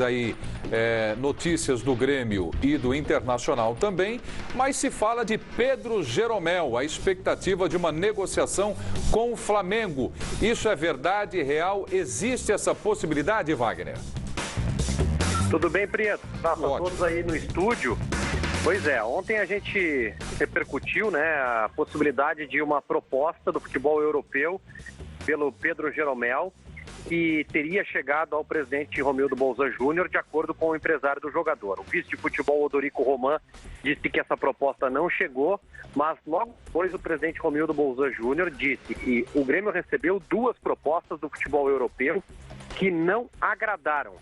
Aí, notícias do Grêmio e do Internacional também, mas se fala de Pedro Jeromel, a expectativa de uma negociação com o Flamengo. Isso é verdade, real? Existe essa possibilidade, Wagner? Tudo bem, Prieto? Tá, todos aí no estúdio. Pois é, ontem a gente repercutiu, né, a possibilidade de uma proposta do futebol europeu pelo Pedro Jeromel, que teria chegado ao presidente Romildo Bolzan Júnior, de acordo com o empresário do jogador. O vice de futebol, Odorico Roman, disse que essa proposta não chegou, mas logo depois o presidente Romildo Bolzan Júnior disse que o Grêmio recebeu duas propostas do futebol europeu que não agradaram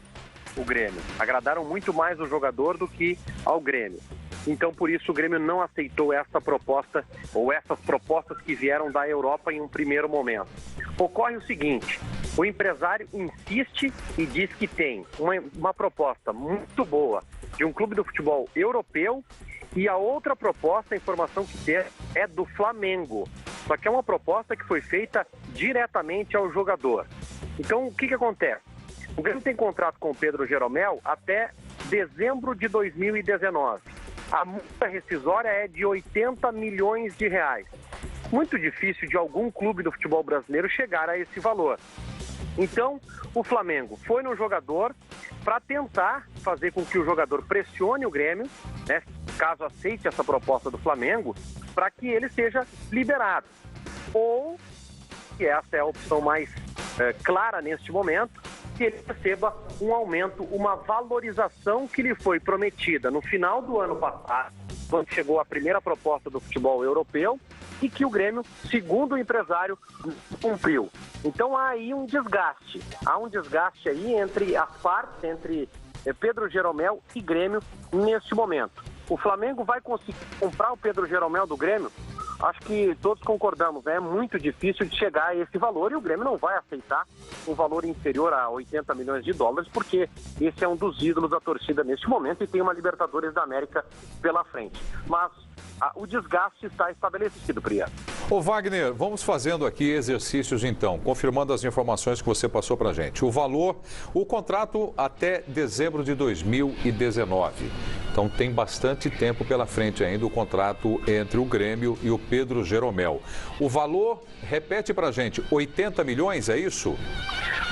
o Grêmio. Agradaram muito mais o jogador do que ao Grêmio. Então, por isso, o Grêmio não aceitou essa proposta ou essas propostas que vieram da Europa em um primeiro momento. Ocorre o seguinte: o empresário insiste e diz que tem uma proposta muito boa de um clube do futebol europeu e a outra proposta, a informação que tem, é do Flamengo. Só que é uma proposta que foi feita diretamente ao jogador. Então, o que acontece? O Grêmio tem contrato com o Pedro Jeromel até dezembro de 2019. A multa rescisória é de 80 milhões de reais. Muito difícil de algum clube do futebol brasileiro chegar a esse valor. Então, o Flamengo foi no jogador para tentar fazer com que o jogador pressione o Grêmio, né, caso aceite essa proposta do Flamengo, para que ele seja liberado. Ou, e essa é a opção mais clara neste momento, que ele receba um aumento, uma valorização que lhe foi prometida no final do ano passado, quando chegou a primeira proposta do futebol europeu, e que o Grêmio, segundo o empresário, cumpriu. Então há aí um desgaste. Há um desgaste aí entre as partes, entre Pedro Jeromel e Grêmio neste momento. O Flamengo vai conseguir comprar o Pedro Jeromel do Grêmio? Acho que todos concordamos, né? É muito difícil de chegar a esse valor e o Grêmio não vai aceitar um valor inferior a 80 milhões de dólares, porque esse é um dos ídolos da torcida neste momento e tem uma Libertadores da América pela frente. Mas o desgaste está estabelecido, Priya. Ô Wagner, vamos fazendo aqui exercícios então, confirmando as informações que você passou para a gente. O valor, o contrato até dezembro de 2019. Então tem bastante tempo pela frente ainda o contrato entre o Grêmio e o Pedro Jeromel. O valor, repete para a gente, 80 milhões, é isso?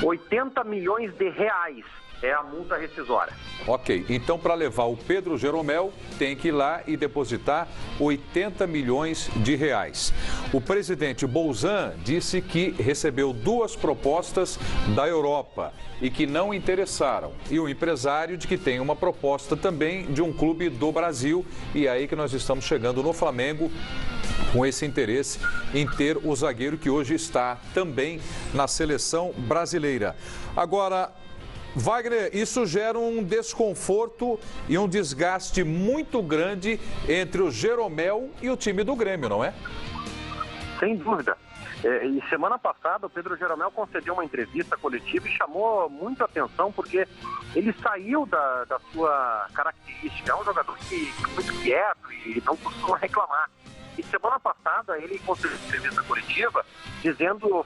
80 milhões de reais. É a multa rescisória. Ok, então para levar o Pedro Jeromel tem que ir lá e depositar 80 milhões de reais. O presidente Bolzan disse que recebeu duas propostas da Europa e que não interessaram. E o empresário de que tem uma proposta também de um clube do Brasil. E é aí que nós estamos chegando no Flamengo, com esse interesse em ter o zagueiro que hoje está também na seleção brasileira. Agora, Wagner, isso gera um desconforto e um desgaste muito grande entre o Jeromel e o time do Grêmio, não é? Sem dúvida. E semana passada o Pedro Jeromel concedeu uma entrevista coletiva e chamou muita atenção porque ele saiu da sua característica. É um jogador que é muito quieto e não costuma reclamar. E semana passada ele concedeu uma entrevista coletiva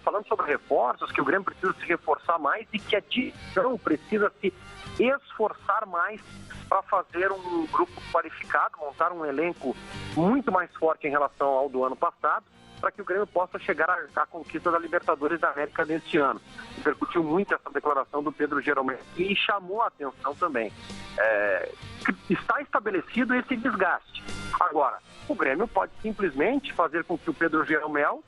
falando sobre reforços, que o Grêmio precisa se reforçar mais e que a direção precisa se esforçar mais para fazer um grupo qualificado, montar um elenco muito mais forte em relação ao do ano passado, para que o Grêmio possa chegar à conquista da Libertadores da América neste ano. Repercutiu muito essa declaração do Pedro Jeromel e chamou a atenção também. Está estabelecido esse desgaste. Agora, o Grêmio pode simplesmente fazer com que o Pedro Jeromel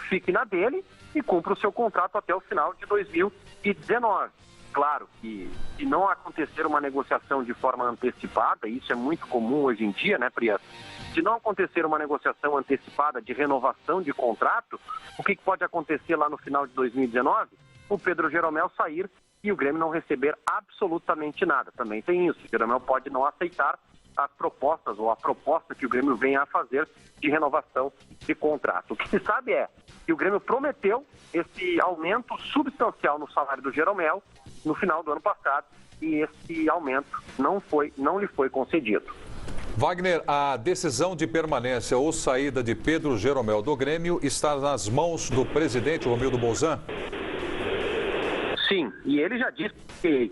fique na dele e cumpra o seu contrato até o final de 2019. Claro que se não acontecer uma negociação de forma antecipada, isso é muito comum hoje em dia, né, Priya? Se não acontecer uma negociação antecipada de renovação de contrato, o que pode acontecer lá no final de 2019? O Pedro Jeromel sair e o Grêmio não receber absolutamente nada. Também tem isso. O Jeromel pode não aceitar as propostas ou a proposta que o Grêmio venha a fazer de renovação de contrato. O que se sabe é que o Grêmio prometeu esse aumento substancial no salário do Jeromel no final do ano passado e esse aumento não lhe foi concedido. Wagner, a decisão de permanência ou saída de Pedro Jeromel do Grêmio está nas mãos do presidente Romildo Bolzan? Sim, e ele já disse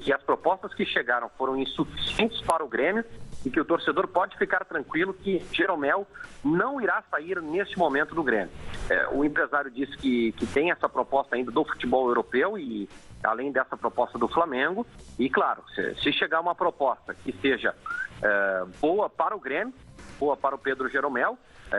que as propostas que chegaram foram insuficientes para o Grêmio e que o torcedor pode ficar tranquilo que Jeromel não irá sair neste momento do Grêmio. O empresário disse que tem essa proposta ainda do futebol europeu e além dessa proposta do Flamengo. E claro, se chegar uma proposta que seja boa para o Grêmio, boa para o Pedro Jeromel,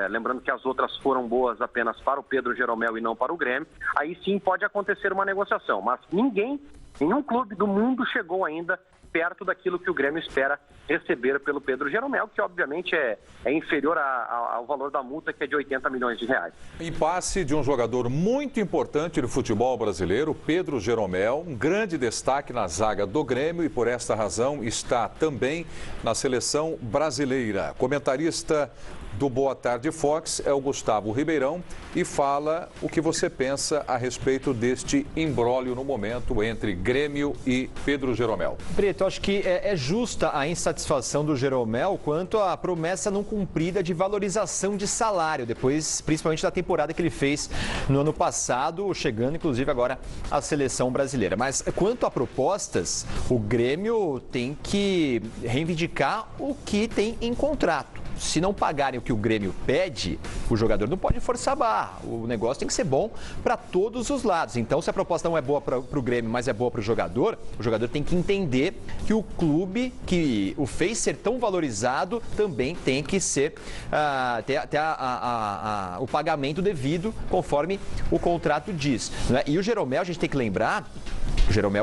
lembrando que as outras foram boas apenas para o Pedro Jeromel e não para o Grêmio, aí sim pode acontecer uma negociação. Mas nenhum clube do mundo chegou ainda perto daquilo que o Grêmio espera receber pelo Pedro Jeromel, que obviamente é inferior ao valor da multa, que é de 80 milhões de reais. Impasse de um jogador muito importante do futebol brasileiro, Pedro Jeromel, um grande destaque na zaga do Grêmio e por esta razão está também na seleção brasileira. Comentarista do Boa Tarde Fox é o Gustavo Ribeirão e fala o que você pensa a respeito deste imbróglio no momento entre Grêmio e Pedro Jeromel. Preto, acho que é justa a insatisfação do Jeromel quanto à promessa não cumprida de valorização de salário, depois, principalmente da temporada que ele fez no ano passado, chegando inclusive agora à seleção brasileira. Mas quanto a propostas, o Grêmio tem que reivindicar o que tem em contrato. Se não pagarem o que o Grêmio pede, o jogador não pode forçar a barra. O negócio tem que ser bom para todos os lados. Então, se a proposta não é boa para o Grêmio, mas é boa para o jogador tem que entender que o clube que o fez ser tão valorizado também tem que ser ter o pagamento devido conforme o contrato diz. Né? E o Jeromel, a gente tem que lembrar,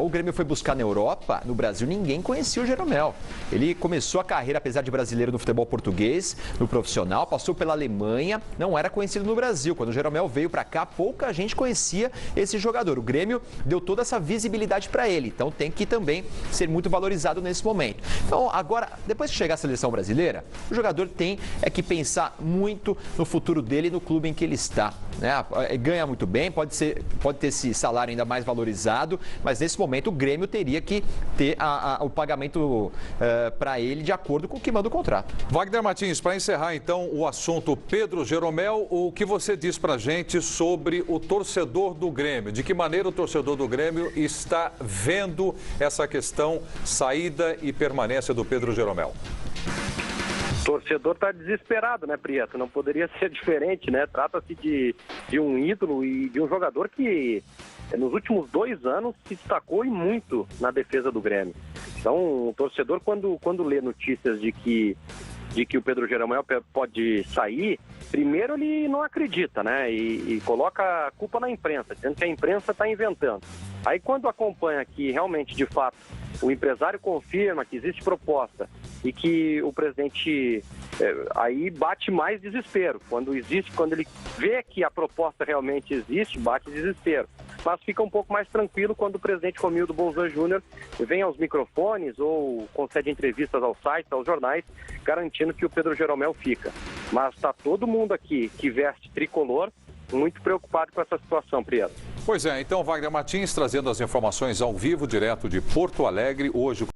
o Grêmio foi buscar na Europa, no Brasil ninguém conhecia o Jeromel. Ele começou a carreira, apesar de brasileiro, no futebol português, no profissional, passou pela Alemanha, não era conhecido no Brasil. Quando o Jeromel veio para cá, pouca gente conhecia esse jogador. O Grêmio deu toda essa visibilidade para ele, então tem que também ser muito valorizado nesse momento. Então agora, depois que chegar a seleção brasileira, o jogador tem que pensar muito no futuro dele e no clube em que ele está. Né? Ganha muito bem, pode ter esse salário ainda mais valorizado, mas nesse momento o Grêmio teria que ter o pagamento para ele de acordo com o que manda o contrato. Wagner Martins, para encerrar então o assunto Pedro Jeromel, o que você diz para a gente sobre o torcedor do Grêmio? De que maneira o torcedor do Grêmio está vendo essa questão saída e permanência do Pedro Jeromel? O torcedor está desesperado, né, Prieto? Não poderia ser diferente, né? Trata-se de um ídolo e de um jogador que nos últimos 2 anos se destacou e muito na defesa do Grêmio. Então, o torcedor, quando lê notícias de que o Pedro Jeromel pode sair, primeiro ele não acredita, né? E coloca a culpa na imprensa, dizendo que a imprensa está inventando. Aí quando acompanha que realmente, de fato, o empresário confirma que existe proposta e que o presidente aí bate mais desespero. Quando ele vê que a proposta realmente existe, bate desespero. Mas fica um pouco mais tranquilo quando o presidente Romildo Bolzan Júnior vem aos microfones ou concede entrevistas aos sites, aos jornais, garantindo que o Pedro Jeromel fica. Mas está todo mundo aqui que veste tricolor muito preocupado com essa situação, Prieto. Pois é, então Wagner Martins trazendo as informações ao vivo, direto de Porto Alegre, hoje.